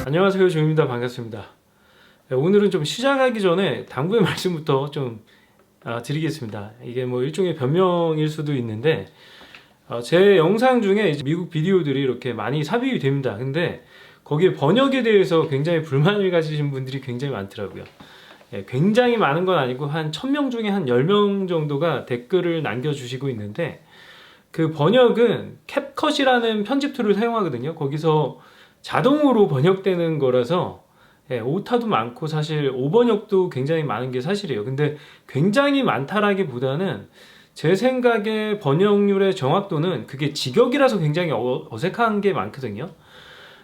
안녕하세요, 조입니다. 반갑습니다. 오늘은 좀 시작하기 전에 당부의 말씀부터 좀 드리겠습니다. 이게 뭐 일종의 변명일 수도 있는데 제 영상 중에 이제 미국 비디오들이 이렇게 많이 삽입이 됩니다. 근데 거기에 번역에 대해서 굉장히 불만을 가지신 분들이 굉장히 많더라고요. 굉장히 많은 건 아니고 한 1000명 중에 한 10명 정도가 댓글을 남겨주시고 있는데, 그 번역은 캡컷이라는 편집 툴을 사용하거든요. 거기서 자동으로 번역되는 거라서 오타도 많고 사실 오번역도 굉장히 많은 게 사실이에요. 근데 굉장히 많다라기보다는 제 생각에 번역률의 정확도는 그게 직역이라서 굉장히 어색한 게 많거든요.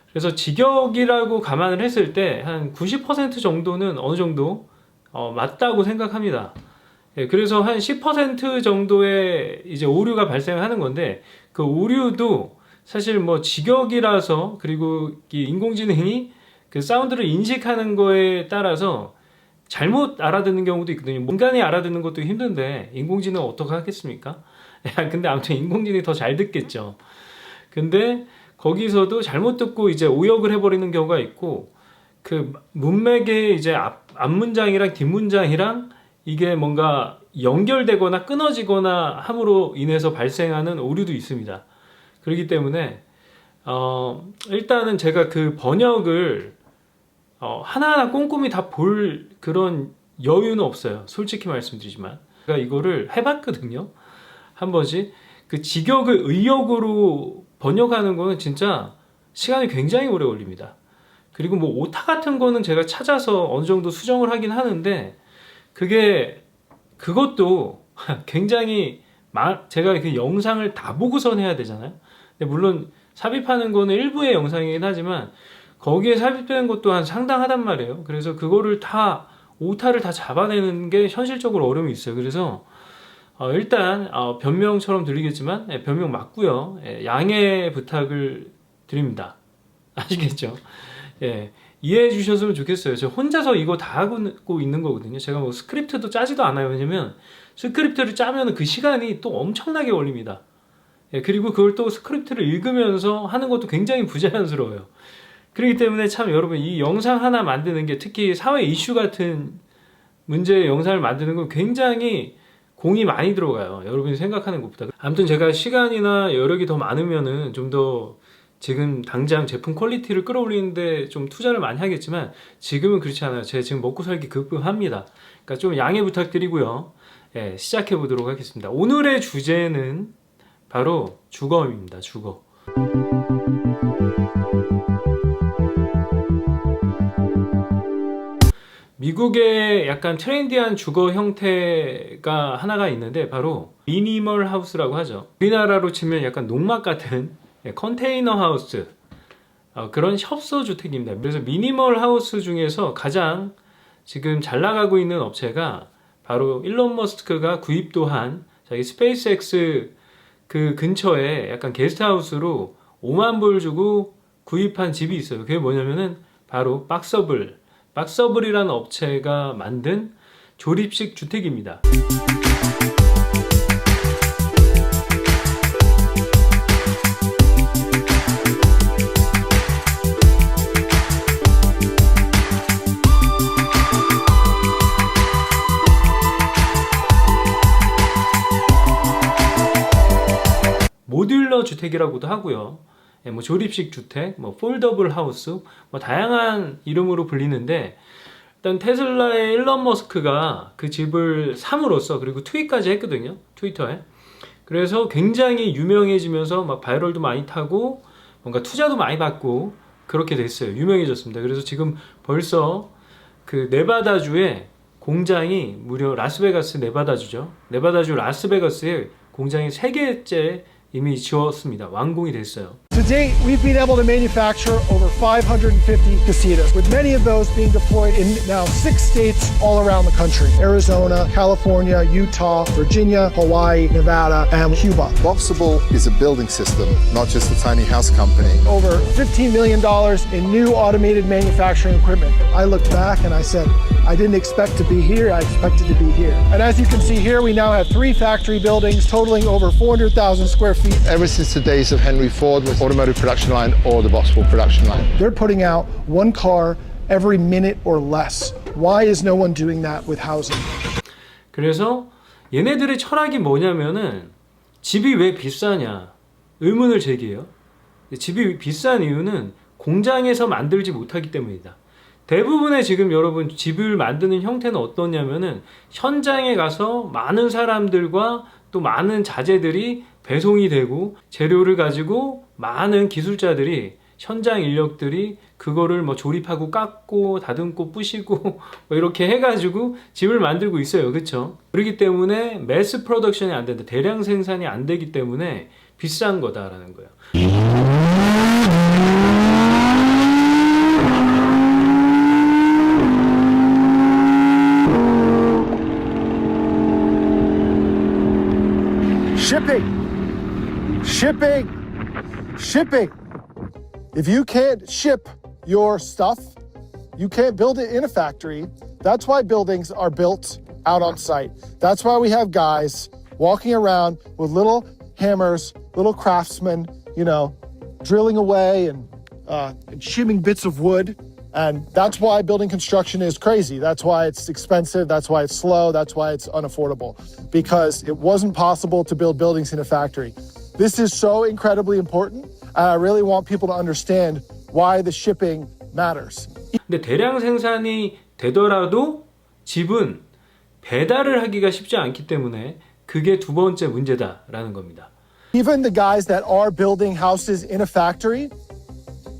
그래서 직역이라고 감안을 했을 때 한 90% 정도는 어느 정도 맞다고 생각합니다. 그래서 한 10% 정도의 이제 오류가 발생하는 건데, 그 오류도 사실 뭐 직역이라서, 그리고 이 인공지능이 그 사운드를 인식하는 거에 따라서 잘못 알아듣는 경우도 있거든요. 인간이 알아듣는 것도 힘든데 인공지능은 어떻게 하겠습니까? 근데 아무튼 인공지능이 더 잘 듣겠죠. 근데 거기서도 잘못 듣고 이제 오역을 해버리는 경우가 있고, 그 문맥의 이제 앞문장이랑 뒷문장이랑 이게 뭔가 연결되거나 끊어지거나 함으로 인해서 발생하는 오류도 있습니다. 그렇기 때문에 일단은 제가 그 번역을 하나하나 꼼꼼히 다 볼 그런 여유는 없어요. 솔직히 말씀드리지만 제가 이거를 해봤거든요. 한 번씩. 그 직역을 의역으로 번역하는 거는 진짜 시간이 굉장히 오래 걸립니다. 그리고 뭐 오타 같은 거는 제가 찾아서 어느 정도 수정을 하긴 하는데, 그것도 굉장히 제가 그 영상을 다 보고선 해야 되잖아요. 근데 물론 삽입하는 거는 일부의 영상이긴 하지만 거기에 삽입되는 것도 한 상당하단 말이에요. 그래서 그거를 다 오타를 다 잡아내는 게 현실적으로 어려움이 있어요. 그래서 일단 변명처럼 들리겠지만 변명 맞고요. 양해 부탁을 드립니다. 아시겠죠? 이해해 주셨으면 좋겠어요. 저 혼자서 이거 다 하고 있는 거거든요. 제가 뭐 스크립트도 짜지도 않아요. 왜냐면 스크립트를 짜면 그 시간이 또 엄청나게 걸립니다. 그리고 그걸 또 스크립트를 읽으면서 하는 것도 굉장히 부자연스러워요. 그렇기 때문에 참 여러분, 이 영상 하나 만드는 게, 특히 사회 이슈 같은 문제의 영상을 만드는 건 굉장히 공이 많이 들어가요. 여러분이 생각하는 것보다. 아무튼 제가 시간이나 여력이 더 많으면은 좀 더 지금 당장 제품 퀄리티를 끌어올리는데 좀 투자를 많이 하겠지만, 지금은 그렇지 않아요. 제가 지금 먹고 살기 급급합니다. 그러니까 좀 양해 부탁드리고요. 시작해 보도록 하겠습니다. 오늘의 주제는 바로 주거입니다. 주거. 미국의 약간 트렌디한 주거 형태가 하나가 있는데 바로 미니멀 하우스라고 하죠. 우리나라로 치면 약간 농막 같은 컨테이너 하우스, 그런 협소 주택입니다. 그래서 미니멀 하우스 중에서 가장 지금 잘 나가고 있는 업체가 바로 일론 머스크가 구입도 한 자기 스페이스X 그 근처에 약간 게스트하우스로 5만 불 주고 구입한 집이 있어요. 그게 뭐냐면은 바로 박서블이라는 업체가 만든 조립식 주택입니다. 모듈러 주택이라고도 하고요. 뭐 조립식 주택, 뭐 폴더블 하우스, 뭐 다양한 이름으로 불리는데, 일단 테슬라의 일론 머스크가 그 집을 삼으로써, 그리고 트윗까지 했거든요. 트위터에. 그래서 굉장히 유명해지면서 막 바이럴도 많이 타고 뭔가 투자도 많이 받고 그렇게 됐어요. 유명해졌습니다. 그래서 지금 벌써 그 네바다주에 공장이, 무려 라스베가스 네바다주죠. 네바다주 라스베가스에 공장이 3개째 이미 지었습니다. 완공이 됐어요. To date, we've been able to manufacture over 550 casitas, with many of those being deployed in now 6 states all around the country: Arizona, California, Utah, Virginia, Hawaii, Nevada, and Cuba. Boxable is a building system, not just a tiny house company. Over $15 million in new automated manufacturing equipment. I looked back and I said, I didn't expect to be here, I expected to be here. And as you can see here, we now have 3 factory buildings totaling over 400,000 square feet. Ever since the days of Henry Ford with automotive production line or the Vauxhall production line. They're putting out one car every minute or less. Why is no one doing that with housing? 그래서 얘네들의 철학이 뭐냐면은 집이 왜 비싸냐 의문을 제기해요. 집이 비싼 이유는 공장에서 만들지 못하기 때문이다. 대부분의 지금 여러분 집을 만드는 형태는 어떠냐면은 현장에 가서 많은 사람들과 또 많은 자재들이 배송이 되고 재료를 가지고 많은 기술자들이 현장 인력들이 그거를 뭐 조립하고 깎고 다듬고 부시고 뭐 이렇게 해가지고 집을 만들고 있어요. 그렇죠? 그렇기 때문에 매스 프로덕션이 안 된다. 대량 생산이 안 되기 때문에 비싼 거다라는 거예요. Shipping. If you can't ship your stuff, you can't build it in a factory. That's why buildings are built out on site. That's why we have guys walking around with little hammers, little craftsmen, drilling away and shimming bits of wood. And that's why building construction is crazy. That's why it's expensive. That's why it's slow. That's why it's unaffordable. Because it wasn't possible to build buildings in a factory. This is so incredibly important. And I really want people to understand why the shipping matters. 근데 대량 생산이 되더라도 집은 배달을 하기가 쉽지 않기 때문에 그게 두 번째 문제다라는 겁니다. Even the guys that are building houses in a factory,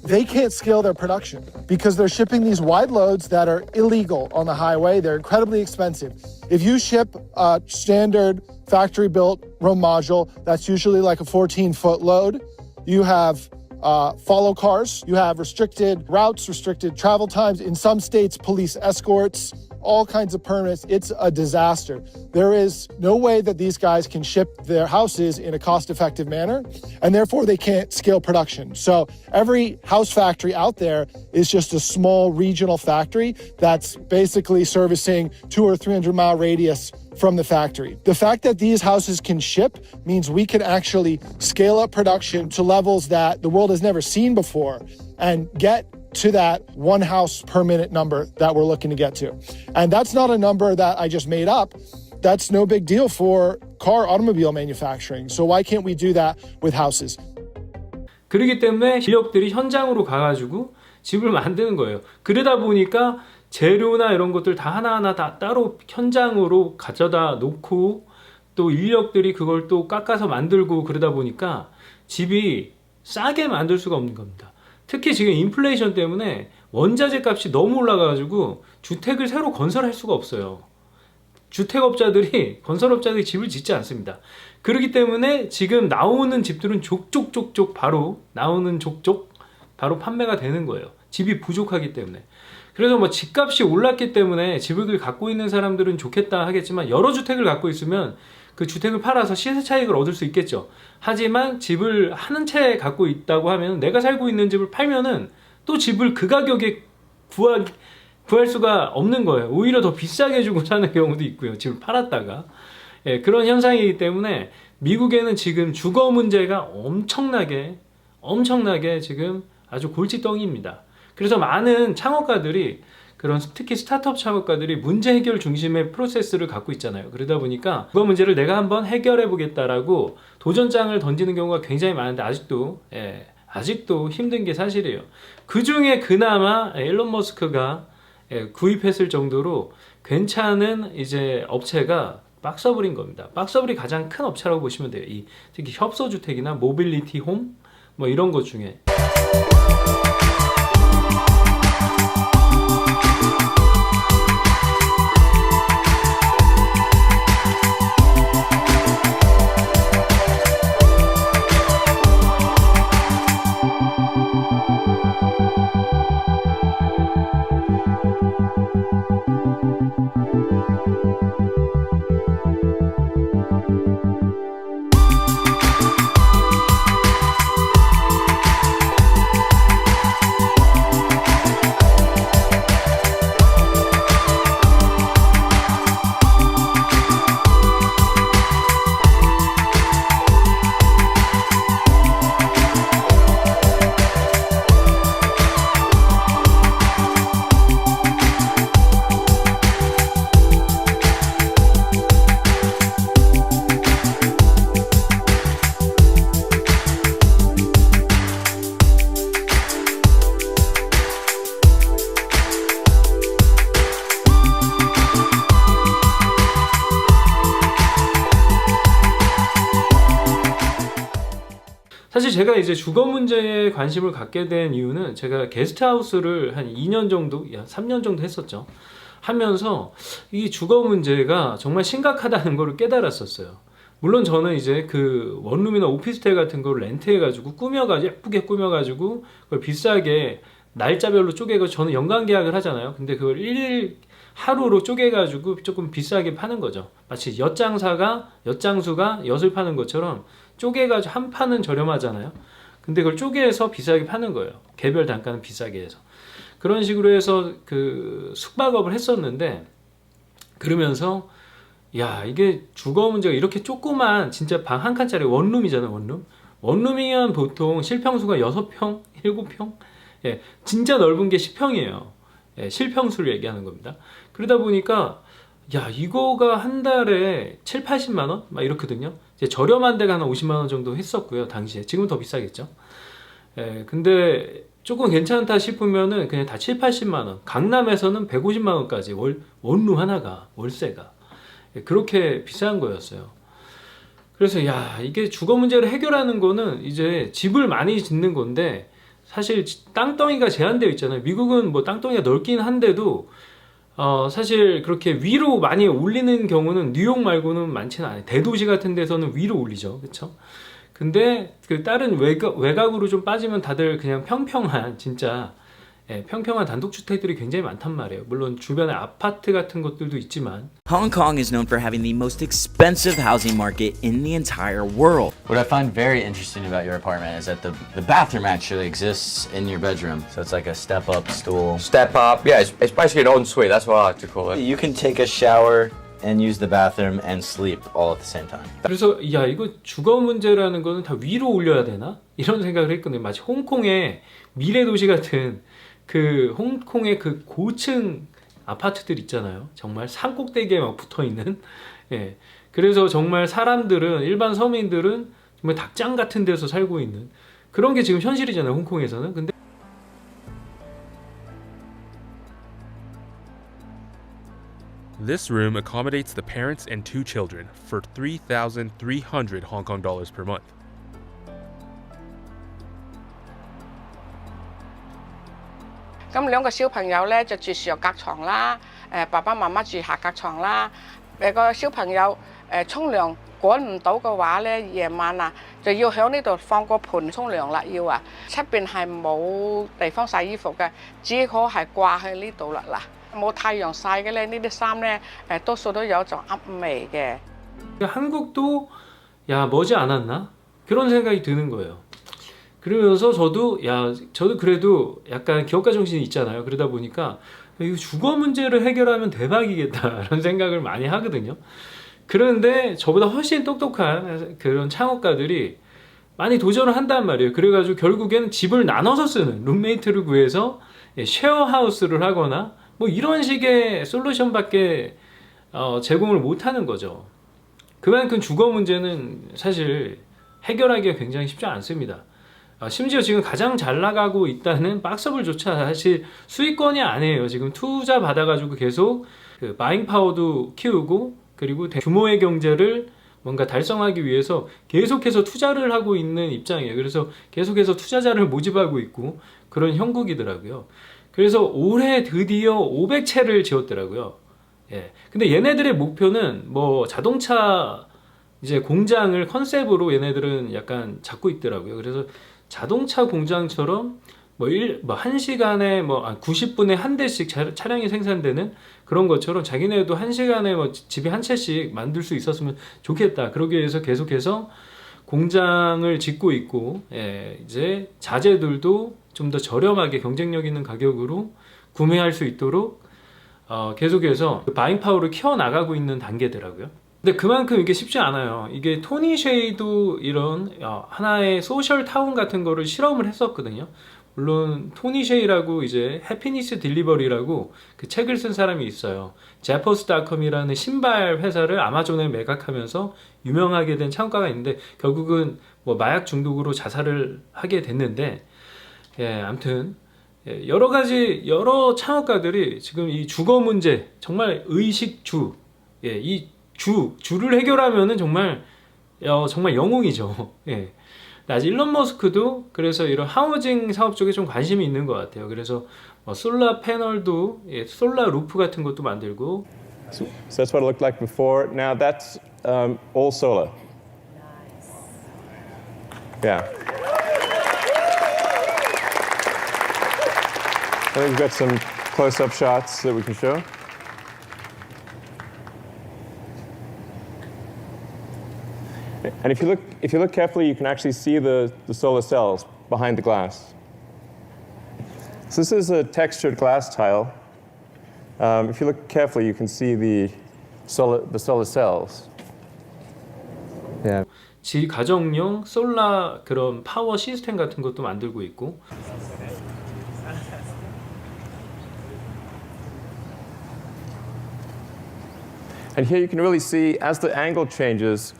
they can't scale their production because they're shipping these wide loads that are illegal on the highway. They're incredibly expensive. If you ship a standard factory-built Rome module, that's usually like a 14-foot load. You have follow cars. You have restricted routes, restricted travel times. In some states, police escorts, all kinds of permits. It's a disaster. There is no way that these guys can ship their houses in a cost-effective manner, and therefore they can't scale production. So every house factory out there is just a small regional factory that's basically servicing 200 or 300 mile radius from the factory. The fact that these houses can ship means we can actually scale up production to levels that the world has never seen before and get to that one house per minute number that we're looking to get to. And that's not a number that I just made up. That's no big deal for automobile manufacturing. So why can't we do that with houses? 그렇기 때문에 인력들이 현장으로 가가지고 집을 만드는 거예요. 그러다 보니까 재료나 이런 것들 다 하나하나 다 따로 현장으로 가져다 놓고 또 인력들이 그걸 또 깎아서 만들고 그러다 보니까 집이 싸게 만들 수가 없는 겁니다. 특히 지금 인플레이션 때문에 원자재 값이 너무 올라가가지고 주택을 새로 건설할 수가 없어요. 주택업자들이, 건설업자들이 집을 짓지 않습니다. 그렇기 때문에 지금 나오는 집들은 족족족족 바로 나오는 족족 바로 판매가 되는 거예요. 집이 부족하기 때문에. 그래서 뭐 집값이 올랐기 때문에 집을 갖고 있는 사람들은 좋겠다 하겠지만 여러 주택을 갖고 있으면 그 주택을 팔아서 시세 차익을 얻을 수 있겠죠. 하지만 집을 한 채 갖고 있다고 하면 내가 살고 있는 집을 팔면은 또 집을 그 가격에 구할 수가 없는 거예요. 오히려 더 비싸게 주고 사는 경우도 있고요. 집을 팔았다가. 그런 현상이기 때문에 미국에는 지금 주거 문제가 엄청나게 지금 아주 골칫덩이입니다. 그래서 많은 창업가들이 그런 특히 스타트업 창업가들이 문제 해결 중심의 프로세스를 갖고 있잖아요. 그러다 보니까 그거 문제를 내가 한번 해결해 보겠다라고 도전장을 던지는 경우가 굉장히 많은데 아직도 힘든 게 사실이에요. 그 중에 그나마 일론 머스크가 구입했을 정도로 괜찮은 이제 업체가 박서블인 겁니다. 박서블이 가장 큰 업체라고 보시면 돼요. 특히 협소주택이나 모빌리티 홈 뭐 이런 것 중에. 제가 이제 주거 문제에 관심을 갖게 된 이유는 제가 게스트하우스를 한 2년 정도, 3년 정도 했었죠. 하면서 이 주거 문제가 정말 심각하다는 걸 깨달았었어요. 물론 저는 이제 그 원룸이나 오피스텔 같은 걸 렌트해가지고 꾸며가지고 예쁘게 꾸며가지고 그걸 비싸게 날짜별로 쪼개고 저는 연간 계약을 하잖아요. 근데 그걸 일일 하루로 쪼개가지고 조금 비싸게 파는 거죠. 마치 엿장수가 엿을 파는 것처럼 쪼개가지고 한 판은 저렴하잖아요. 근데 그걸 쪼개서 비싸게 파는 거예요. 개별 단가는 비싸게 해서. 그런 식으로 해서 그 숙박업을 했었는데, 그러면서 야, 이게 주거 문제가 이렇게 조그만 진짜 방 한 칸짜리 원룸이잖아요. 원룸이면 보통 실평수가 6평, 7평, 예, 진짜 넓은 게 10평이에요. 예, 실평수를 얘기하는 겁니다. 그러다 보니까 야, 이거가 한 달에 7, 80만 원? 막 이렇거든요. 이제 저렴한 데가 한 50만 원 정도 했었고요, 당시에. 지금은 더 비싸겠죠. 예, 근데 조금 괜찮다 싶으면은 그냥 다 7, 80만 원. 강남에서는 150만 원까지 원룸 하나가, 월세가. 예, 그렇게 비싼 거였어요. 그래서 야, 이게 주거 문제를 해결하는 거는 이제 집을 많이 짓는 건데, 사실 땅덩이가 제한되어 있잖아요. 미국은 뭐 땅덩이가 넓긴 한데도 사실 그렇게 위로 많이 올리는 경우는 뉴욕 말고는 많지는 않아요. 대도시 같은 데서는 위로 올리죠. 그렇죠? 근데 그 다른 외곽으로 좀 빠지면 다들 그냥 평평한 진짜 평평한 단독주택들이 굉장히 많단 말이에요. 물론 주변에 아파트 같은 것들도 있지만. Hong Kong is known for having the most expensive housing market in the entire world. What I find very interesting about your apartment is that the bathroom actually exists in your bedroom. So it's like a step-up stool. Step up, yeah, it's basically an ensuite, that's what I like to call it. You can take a shower and use the bathroom and sleep all at the same time. 그래서 야, 이거 주거 문제라는 거는 다 위로 올려야 되나? 이런 생각을 했거든요. 마치 홍콩의 미래 도시 같은 그 홍콩의 그 고층 아파트들 있잖아요. 정말 산 꼭대기에 막 붙어 있는. 예. 그래서 정말 사람들은, 일반 서민들은 정말 닭장 같은 데서 살고 있는 그런 게 지금 현실이잖아요, 홍콩에서는. 근데 This room accommodates the parents and 2 children for 3,300 Hong Kong dollars per month.咁兩個小朋友咧就住上隔床啦，爸爸媽媽住下隔床啦。個小朋友沖涼趕唔到嘅話咧，夜晚啊就要喺呢度放個盆沖涼啦，要啊，出邊係冇地方洗衣服嘅，只可係掛喺呢度啦嗱。冇太陽曬嘅咧，呢啲衫咧多數都有種噏味嘅。 한국도 야, 머지 않았나? 그런 생각이 드는 거예요. 그러면서 저도 그래도 약간 기업가 정신이 있잖아요. 그러다 보니까 이 주거 문제를 해결하면 대박이겠다라는 생각을 많이 하거든요. 그런데 저보다 훨씬 똑똑한 그런 창업가들이 많이 도전을 한단 말이에요. 그래가지고 결국에는 집을 나눠서 쓰는, 룸메이트를 구해서 쉐어하우스를 하거나 뭐 이런 식의 솔루션밖에 제공을 못하는 거죠. 그만큼 주거 문제는 사실 해결하기가 굉장히 쉽지 않습니다. 심지어 지금 가장 잘 나가고 있다는 박스업을조차 사실 수익권이 아니에요. 지금 투자 받아가지고 계속 그 바잉 파워도 키우고, 그리고 규모의 경제를 뭔가 달성하기 위해서 계속해서 투자를 하고 있는 입장이에요. 그래서 계속해서 투자자를 모집하고 있고 그런 형국이더라고요. 그래서 올해 드디어 500채를 지었더라고요. 예. 근데 얘네들의 목표는 뭐 자동차 이제 공장을 컨셉으로 얘네들은 약간 잡고 있더라고요. 그래서 자동차 공장처럼 뭐 1시간에 뭐 90분에 한 대씩 차량이 생산되는 그런 것처럼 자기네도 1시간에 뭐 집에 한 채씩 만들 수 있었으면 좋겠다. 그러기 위해서 계속해서 공장을 짓고 있고, 예, 이제 자재들도 좀 더 저렴하게 경쟁력 있는 가격으로 구매할 수 있도록 계속해서 바잉 파워를 키워나가고 있는 단계더라고요. 근데 그만큼 이게 쉽지 않아요. 이게 토니 쉐이도 이런 하나의 소셜 타운 같은 거를 실험을 했었거든요. 물론 토니 쉐이라고 이제 해피니스 딜리버리라고 그 책을 쓴 사람이 있어요. 제퍼스닷컴이라는 신발 회사를 아마존에 매각하면서 유명하게 된 창업가가 있는데 결국은 뭐 마약 중독으로 자살을 하게 됐는데, 예, 아무튼 여러 창업가들이 지금 이 주거 문제, 정말 의식주, 예, 이 주를 해결하면은 정말 영웅이죠. 예. 아직 일론 머스크도 그래서 이런 하우징 사업 쪽에 좀 관심이 있는 것 같아요. 그래서 뭐 솔라 패널도 솔라 루프 같은 것도 만들고. So that's what it looked like before. Now that's all solar. Yeah. I think we've got some close-up shots that we can show. And if you look carefully, you can actually see the solar cells behind the glass. So this is a textured glass tile. If you look carefully, you can see the solar cells. Yeah. 가정용 솔라 그런 파워 시스템 같은 것도 만들고 있고. And here you can really see as the angle changes.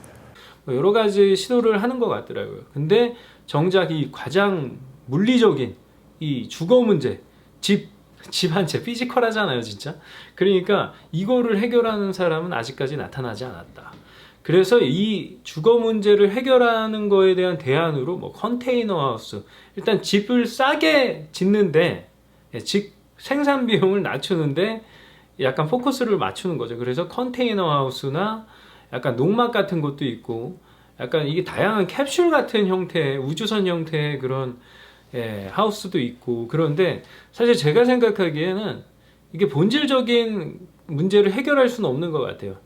여러 가지 시도를 하는 것 같더라고요. 근데 정작 이 가장 물리적인 이 주거 문제, 집 한 채 피지컬하잖아요, 진짜. 그러니까 이거를 해결하는 사람은 아직까지 나타나지 않았다. 그래서 이 주거 문제를 해결하는 거에 대한 대안으로 뭐 컨테이너 하우스, 일단 집을 싸게 짓는데 집 생산 비용을 낮추는데 약간 포커스를 맞추는 거죠. 그래서 컨테이너 하우스나 약간 농막 같은 것도 있고, 약간 이게 다양한 캡슐 같은 형태의 우주선 형태의 그런 하우스도 있고. 그런데 사실 제가 생각하기에는 이게 본질적인 문제를 해결할 수는 없는 것 같아요.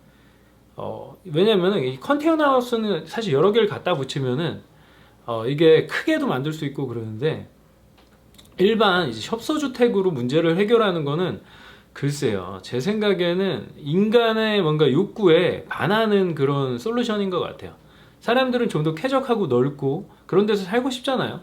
왜냐면은 이 컨테이너 하우스는 사실 여러 개를 갖다 붙이면은 이게 크게도 만들 수 있고 그러는데, 일반 이제 협소주택으로 문제를 해결하는 거는 글쎄요, 제 생각에는 인간의 뭔가 욕구에 반하는 그런 솔루션인 것 같아요. 사람들은 좀 더 쾌적하고 넓고 그런 데서 살고 싶잖아요.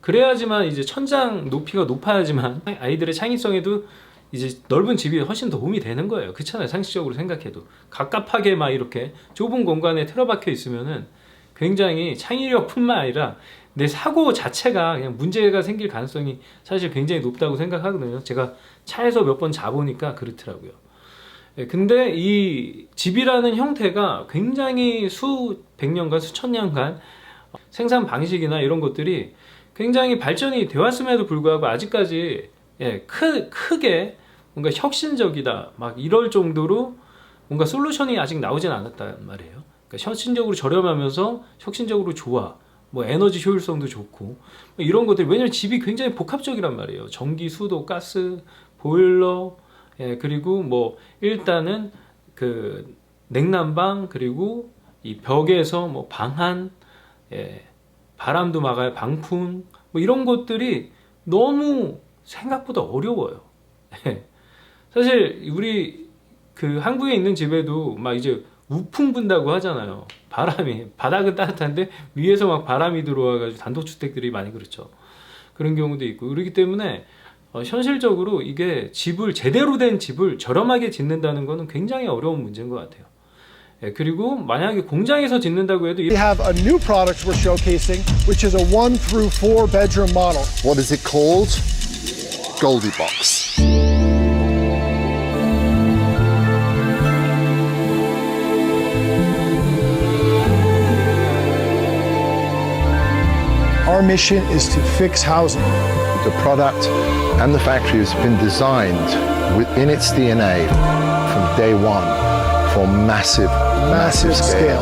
그래야지만 이제 천장 높이가 높아야지만 아이들의 창의성에도 이제 넓은 집이 훨씬 도움이 되는 거예요. 그렇잖아요, 상식적으로 생각해도. 갑갑하게 막 이렇게 좁은 공간에 틀어박혀 있으면은 굉장히 창의력뿐만 아니라 내 사고 자체가 그냥 문제가 생길 가능성이 사실 굉장히 높다고 생각하거든요. 제가 차에서 몇 번 자보니까 그렇더라고요. 근데 이 집이라는 형태가 굉장히 수백 년간 수천 년간 생산 방식이나 이런 것들이 굉장히 발전이 되었음에도 불구하고 아직까지 크게 뭔가 혁신적이다 막 이럴 정도로 뭔가 솔루션이 아직 나오진 않았단 말이에요. 그러니까 혁신적으로 저렴하면서 혁신적으로 좋아, 뭐 에너지 효율성도 좋고 뭐 이런 것들. 왜냐면 집이 굉장히 복합적이란 말이에요. 전기, 수도, 가스, 보일러, 그리고 뭐 일단은 그 냉난방, 그리고 이 벽에서 뭐 방한, 바람도 막아요, 방풍, 뭐 이런 것들이 너무 생각보다 어려워요. 사실 우리 그 한국에 있는 집에도 막 이제 우풍 분다고 하잖아요. 바람이, 바닥은 따뜻한데 위에서 막 바람이 들어와가지고 단독주택들이 많이 그렇죠. 그런 경우도 있고. 그렇기 때문에 현실적으로 이게 집을, 제대로 된 집을 저렴하게 짓는다는 거는 굉장히 어려운 문제인 것 같아요. 그리고 만약에 공장에서 짓는다고 해도 We have a new product we're showcasing, which is a 1 through 4 bedroom model. What is it called? Goldilocks. Our mission is to fix housing. The product and the factory has been designed within its DNA from day one for massive scale.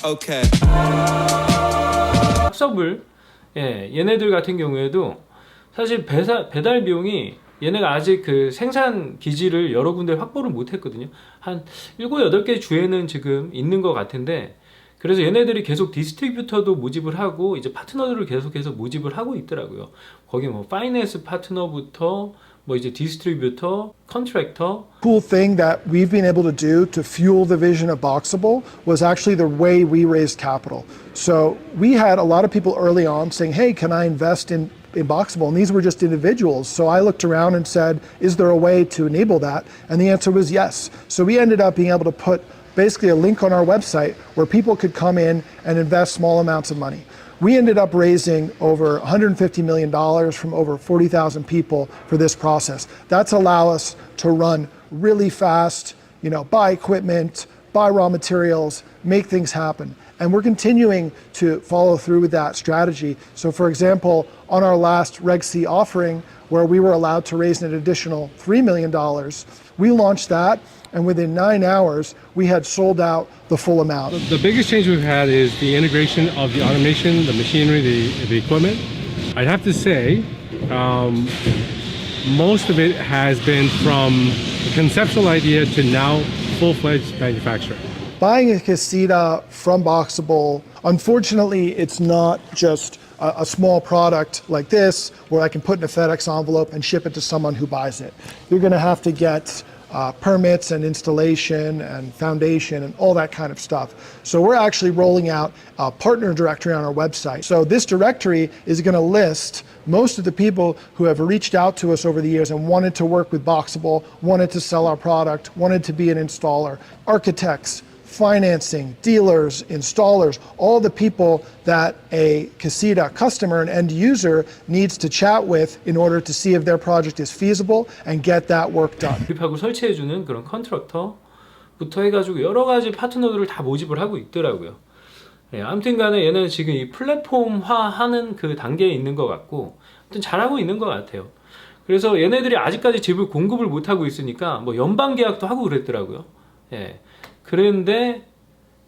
Okay. 합섭을, 얘네들 같은 경우에도 사실 배달 비용이, 얘네가 아직 그 생산 기지를 여러 군데 확보를 못 했거든요. 한 7, 8개 주에는 지금 있는 것 같은데, 그래서 얘네들이 계속 디스트리뷰터도 모집을 하고 이제 파트너들을 계속해서 모집을 하고 있더라고요. 거기 뭐 파이낸스 파트너부터 뭐 이제 디스트리뷰터, 컨트랙터. Cool thing that we've been able to do to fuel the vision of Boxable was actually the way we raised capital. So we had a lot of people early on saying, hey, can I invest in Boxable? And these were just individuals. So I looked around and said, is there a way to enable that? And the answer was yes. So we ended up being able to put basically a link on our website where people could come in and invest small amounts of money. We ended up raising over $150 million from over 40,000 people for this process. That's allow us to run really fast, buy equipment, buy raw materials, make things happen. And we're continuing to follow through with that strategy. So for example, on our last Reg C offering, where we were allowed to raise an additional $3 million, we launched that, and within 9 hours, we had sold out the full amount. The biggest change we've had is the integration of the automation, the machinery, the equipment. I'd have to say, most of it has been from the conceptual idea to now full-fledged manufacturing. Buying a Casita from Boxable, unfortunately, it's not just a small product like this where I can put in a FedEx envelope and ship it to someone who buys it. You're going to have to get permits and installation and foundation and all that kind of stuff. So we're actually rolling out a partner directory on our website. So this directory is going to list most of the people who have reached out to us over the years and wanted to work with Boxable, wanted to sell our product, wanted to be an installer, architects, financing, dealers, installers, all the people that a Casita customer and end user needs to chat with in order to see if their project is feasible and get that work done. 구입하고 설치해주는 그런 컨트랙터부터 해가지고 여러 가지 파트너들을 다 모집을 하고 있더라고요. 아무튼 간에 얘는 지금 이 플랫폼화하는 그 단계에 있는 것 같고, 아무튼 잘하고 있는 것 같아요. 그래서 얘네들이 아직까지 집을 공급을 못하고 있으니까 뭐 연방 계약도 하고 그랬더라고요. 그런데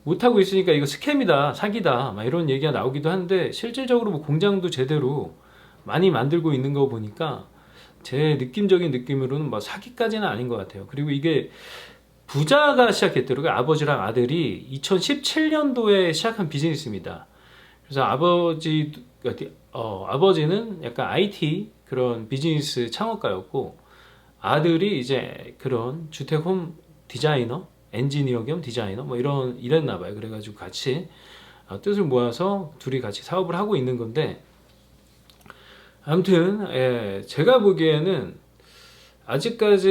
못하고 있으니까 이거 스캠이다, 사기다, 막 이런 얘기가 나오기도 하는데, 실질적으로 뭐 공장도 제대로 많이 만들고 있는 거 보니까 제 느낌적인 느낌으로는 뭐 사기까지는 아닌 것 같아요. 그리고 이게 부자가 시작했더라고요. 아버지랑 아들이 2017년도에 시작한 비즈니스입니다. 그래서 아버지는 약간 IT 그런 비즈니스 창업가였고, 아들이 이제 그런 주택 홈 디자이너, 엔지니어 겸 디자이너 뭐 이랬나 봐요. 그래가지고 같이 뜻을 모아서 둘이 같이 사업을 하고 있는 건데, 아무튼 제가 보기에는 아직까지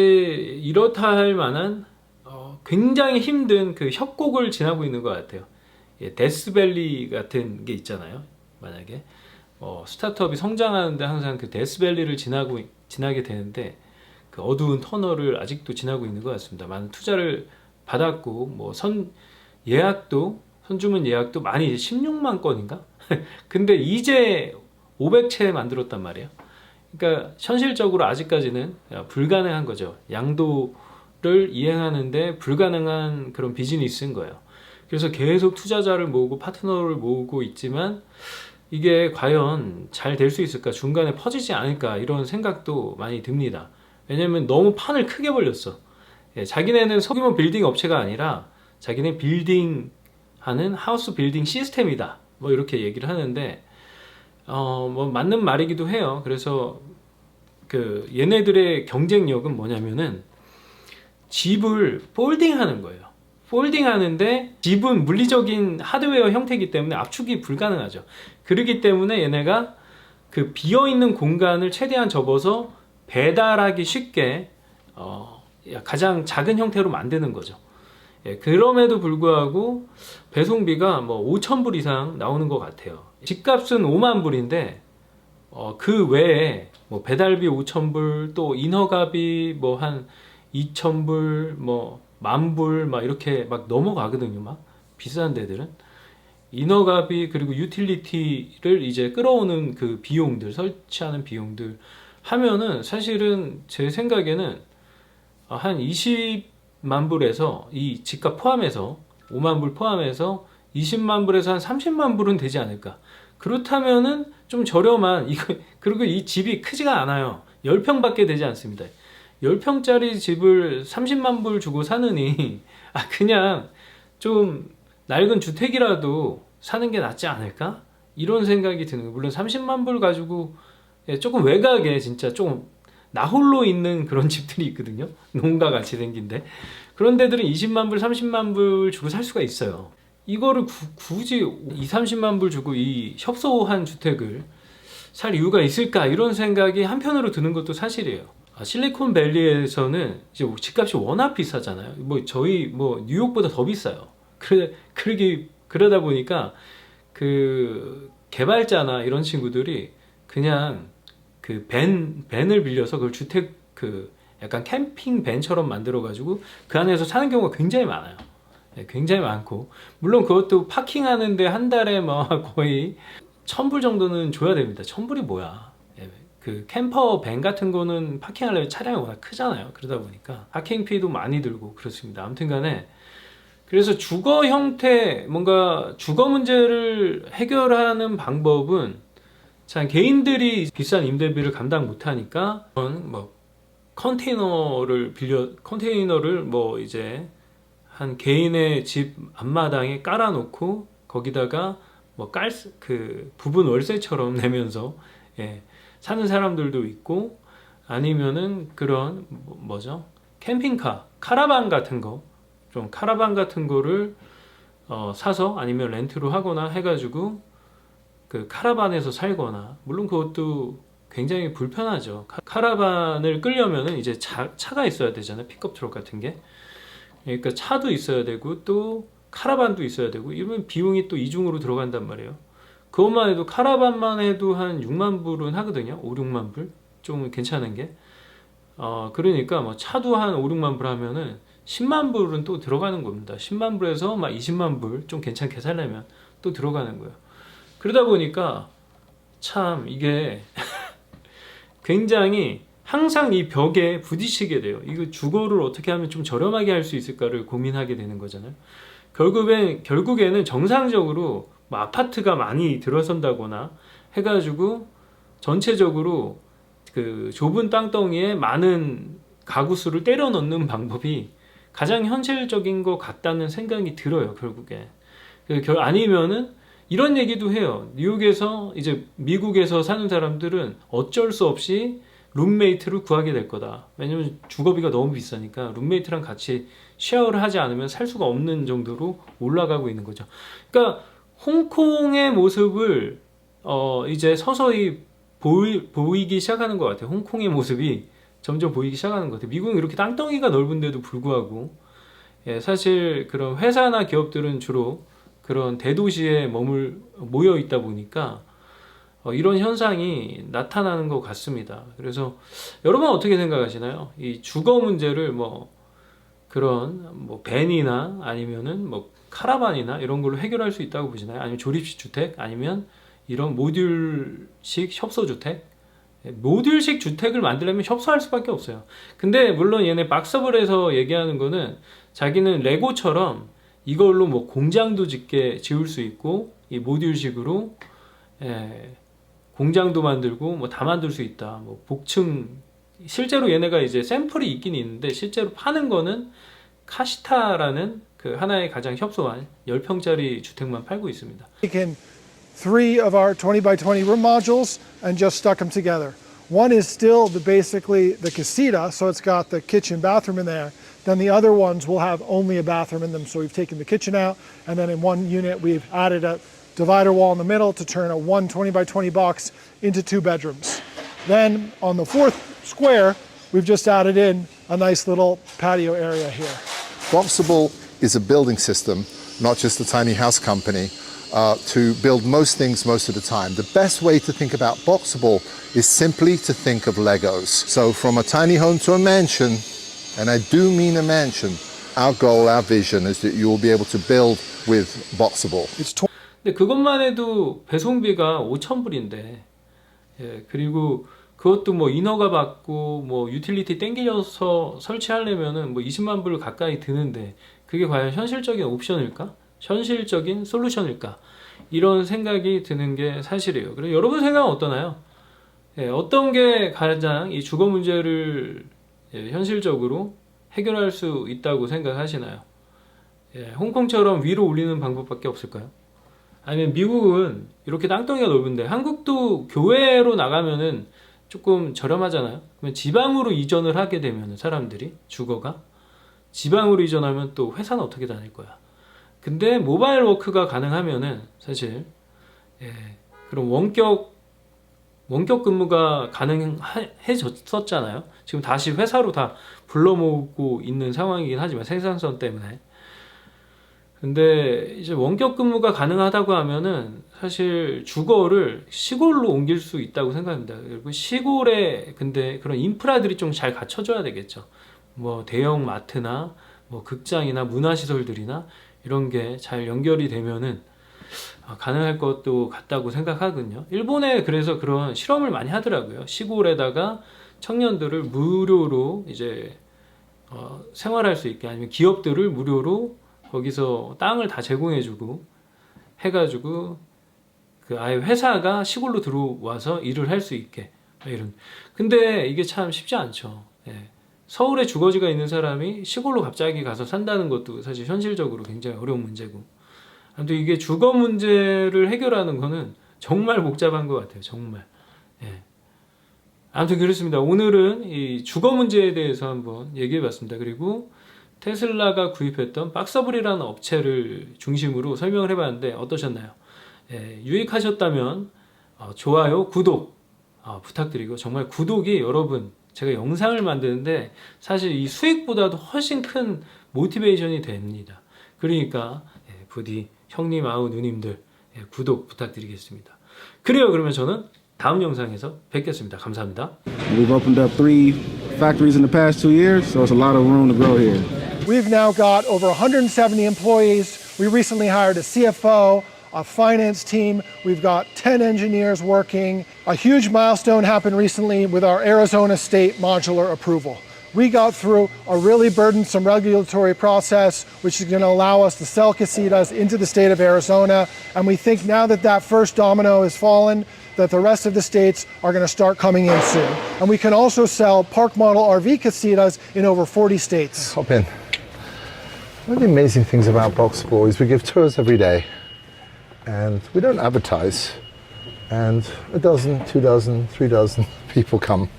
이렇다 할 만한 굉장히 힘든 그 협곡을 지나고 있는 것 같아요. 데스밸리 같은 게 있잖아요. 만약에 스타트업이 성장하는데 항상 그 데스밸리를 지나게 되는데, 그 어두운 터널을 아직도 지나고 있는 것 같습니다. 많은 투자를 받았고, 뭐 선주문 예약도 많이 16만 건인가? 근데 이제 500채 만들었단 말이에요. 그러니까 현실적으로 아직까지는 불가능한 거죠. 양도를 이행하는데 불가능한 그런 비즈니스인 거예요. 그래서 계속 투자자를 모으고 파트너를 모으고 있지만 이게 과연 잘 될 수 있을까? 중간에 퍼지지 않을까? 이런 생각도 많이 듭니다. 왜냐면 너무 판을 크게 벌렸어. 자기네는 소규모 빌딩 업체가 아니라 자기네 빌딩하는 하우스 빌딩 시스템이다, 뭐 이렇게 얘기를 하는데 뭐 맞는 말이기도 해요. 그래서 그 얘네들의 경쟁력은 뭐냐면은 집을 폴딩하는 거예요. 폴딩하는데 집은 물리적인 하드웨어 형태이기 때문에 압축이 불가능하죠. 그렇기 때문에 얘네가 그 비어있는 공간을 최대한 접어서 배달하기 쉽게 가장 작은 형태로 만드는 거죠. 그럼에도 불구하고 배송비가 뭐 5,000불 이상 나오는 것 같아요. 집값은 5만 불인데 그 외에 뭐 배달비 5,000불, 또 인허가비 뭐 한 2,000불, 뭐 10,000불 막 이렇게 막 넘어가거든요. 막 비싼 데들은 인허가비, 그리고 유틸리티를 이제 끌어오는 그 비용들, 설치하는 비용들 하면은 사실은 제 생각에는 한 20만 불에서, 이 집값 포함해서 5만 불 포함해서 20만 불에서 한 30만 불은 되지 않을까. 그렇다면은 좀 저렴한 그리고 이 집이 크지가 않아요. 10평밖에 되지 않습니다. 10평짜리 집을 30만 불 주고 사느니 그냥 좀 낡은 주택이라도 사는 게 낫지 않을까? 이런 생각이 드는 거예요. 물론 30만 불 가지고 조금 외곽에 진짜 조금 나홀로 있는 그런 집들이 있거든요. 농가 같이 생긴데 그런 데들은 20만 불, 30만 불 주고 살 수가 있어요. 이거를 굳이 20-30만 불 주고 이 협소한 주택을 살 이유가 있을까? 이런 생각이 한편으로 드는 것도 사실이에요. 실리콘밸리에서는 이제 집값이 워낙 비싸잖아요. 뭐 저희 뭐 뉴욕보다 더 비싸요. 그러다 보니까 그 개발자나 이런 친구들이 그냥 그 밴을 빌려서 그걸 주택 그 약간 캠핑 밴처럼 만들어 가지고 그 안에서 사는 경우가 굉장히 많아요. 예, 굉장히 많고 물론 그것도 파킹하는데 한 달에 뭐 거의 1,000불 정도는 줘야 됩니다. 1,000불이 뭐야? 예, 그 캠퍼 밴 같은 거는 파킹하려면 차량이 워낙 크잖아요. 그러다 보니까 파킹비도 많이 들고 그렇습니다. 아무튼간에 그래서 주거 형태 뭔가 주거 문제를 해결하는 방법은 참 개인들이 비싼 임대비를 감당 못하니까 뭐 컨테이너를 뭐 이제 한 개인의 집 앞마당에 깔아놓고 거기다가 뭐 그 부분 월세처럼 내면서 예, 사는 사람들도 있고 아니면은 그런 뭐죠? 캠핑카, 카라반 같은 거를 사서 아니면 렌트로 하거나 해가지고 그 카라반에서 살거나 물론 그것도 굉장히 불편하죠. 카라반을 끌려면은 이제 차가 있어야 되잖아요. 픽업 트럭 같은 게. 그러니까 차도 있어야 되고 또 카라반도 있어야 되고 이러면 비용이 또 이중으로 들어간단 말이에요. 그것만 해도 카라반만 해도 한 6만 불은 하거든요. 5, 6만 불. 좀 괜찮은 게. 그러니까 뭐 차도 한 5, 6만 불 하면은 10만 불은 또 들어가는 겁니다. 10만 불에서 막 20만 불 좀 괜찮게 살려면 또 들어가는 거예요. 그러다 보니까 참 이게 굉장히 항상 이 벽에 부딪히게 돼요. 이거 주거를 어떻게 하면 좀 저렴하게 할 수 있을까를 고민하게 되는 거잖아요. 결국에는 정상적으로 뭐 아파트가 많이 들어선다거나 해가지고 전체적으로 그 좁은 땅덩이에 많은 가구 수를 때려 넣는 방법이 가장 현실적인 것 같다는 생각이 들어요. 결국에 아니면은 이런 얘기도 해요. 뉴욕에서 이제 미국에서 사는 사람들은 어쩔 수 없이 룸메이트를 구하게 될 거다. 왜냐면 주거비가 너무 비싸니까 룸메이트랑 같이 쉐어를 하지 않으면 살 수가 없는 정도로 올라가고 있는 거죠. 그러니까 홍콩의 모습을 이제 서서히 보이기 시작하는 것 같아요. 홍콩의 모습이 점점 보이기 시작하는 것 같아요. 미국은 이렇게 땅덩이가 넓은데도 불구하고 예, 사실 그런 회사나 기업들은 주로 그런 대도시에 모여 있다 보니까 이런 현상이 나타나는 것 같습니다. 그래서 여러분 어떻게 생각하시나요? 이 주거 문제를 뭐 그런 뭐 밴이나 아니면은 뭐 카라반이나 이런 걸로 해결할 수 있다고 보시나요? 아니면 조립식 주택 아니면 이런 모듈식 협소주택? 모듈식 주택을 만들려면 협소할 수밖에 없어요. 근데 물론 얘네 박서블에서 얘기하는 거는 자기는 레고처럼 이걸로 뭐 공장도 지을 수 있고 이 모듈식으로 공장도 만들고 뭐 다 만들 수 있다. 뭐 복층 실제로 얘네가 이제 샘플이 있긴 있는데 실제로 파는 거는 카시타라는 그 하나의 가장 협소한 10평짜리 주택만 팔고 있습니다. Taken 3 of our 20 by 20 room modules and just stuck them together. One is still basically the casita, so it's got the kitchen, bathroom in there. Then the other ones will have only a bathroom in them. So we've taken the kitchen out, and then in one unit we've added a divider wall in the middle to turn a 20 by 20 box into 2 bedrooms. Then on the 4th square, we've just added in a nice little patio area here. Boxable is a building system, not just a tiny house company, to build most things most of the time. The best way to think about Boxable is simply to think of Legos. So from a tiny home to a mansion, and I do mean a mansion, our goal, our vision is that you will be able to build with Boxable. 근데 그것만 해도 배송비가 5,000불인데, 예, 그리고 그것도 뭐 인허가 받고 뭐 유틸리티 땡기려서 설치하려면은 뭐 20만 불 가까이 드는데 그게 과연 현실적인 옵션일까? 현실적인 솔루션일까? 이런 생각이 드는 게 사실이에요. 그리고 여러분 생각은 어떠나요? 예, 어떤 게 가장 이 주거 문제를 현실적으로 해결할 수 있다고 생각하시나요? 예, 홍콩처럼 위로 올리는 방법밖에 없을까요? 아니면 미국은 이렇게 땅덩이가 넓은데 한국도 교외로 나가면은 조금 저렴하잖아요. 그러면 지방으로 이전을 하게 되면 사람들이 주거가 지방으로 이전하면 또 회사는 어떻게 다닐 거야? 근데 모바일 워크가 가능하면은 사실 그런 원격 근무가 가능해졌었잖아요. 지금 다시 회사로 다 불러 모으고 있는 상황이긴 하지만 생산성 때문에. 근데 이제 원격 근무가 가능하다고 하면은 사실 주거를 시골로 옮길 수 있다고 생각합니다. 그리고 시골에 근데 그런 인프라들이 좀 잘 갖춰져야 되겠죠. 뭐 대형 마트나 뭐 극장이나 문화시설들이나 이런 게 잘 연결이 되면은 가능할 것도 같다고 생각하거든요. 일본에 그래서 그런 실험을 많이 하더라고요. 시골에다가 청년들을 무료로 이제 생활할 수 있게, 아니면 기업들을 무료로 거기서 땅을 다 제공해주고 해가지고 그 아예 회사가 시골로 들어와서 일을 할 수 있게 이런. 근데 이게 참 쉽지 않죠. 예. 서울에 주거지가 있는 사람이 시골로 갑자기 가서 산다는 것도 사실 현실적으로 굉장히 어려운 문제고. 아무튼 이게 주거 문제를 해결하는 거는 정말 복잡한 것 같아요. 정말. 예. 아무튼 그렇습니다. 오늘은 이 주거 문제에 대해서 한번 얘기해 봤습니다. 그리고 테슬라가 구입했던 박서블이라는 업체를 중심으로 설명을 해봤는데 어떠셨나요? 예, 유익하셨다면 좋아요, 구독 부탁드리고, 정말 구독이 여러분, 제가 영상을 만드는데 사실 이 수익보다도 훨씬 큰 모티베이션이 됩니다. 그러니까 부디 형님 아우 누님들 구독 부탁드리겠습니다. 그래요. 그러면 저는 다음 영상에서 뵙겠습니다. 감사합니다. We've opened up 3 factories in the past 2 years, so it's a lot of room to grow here. We've now got over 170 employees. We recently hired a CFO, a finance team. We've got 10 engineers working. A huge milestone happened recently with our Arizona State modular approval. We got through a really burdensome regulatory process, which is going to allow us to sell casitas into the state of Arizona. And we think now that that first domino has fallen, that the rest of the states are going to start coming in soon. And we can also sell park model RV casitas in over 40 states. Hop in. One of the amazing things about Boxable is we give tours every day, and we don't advertise, and a dozen, 2 dozen, 3 dozen people come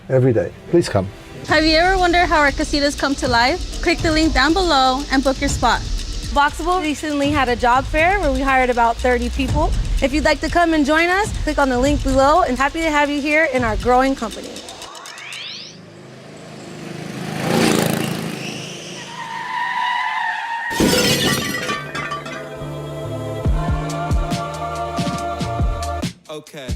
every day. Please come. Have you ever wondered how our casitas come to life? Click the link down below and book your spot. Boxable recently had a job fair where we hired about 30 people. If you'd like to come and join us, click on the link below, and happy to have you here in our growing company. Okay.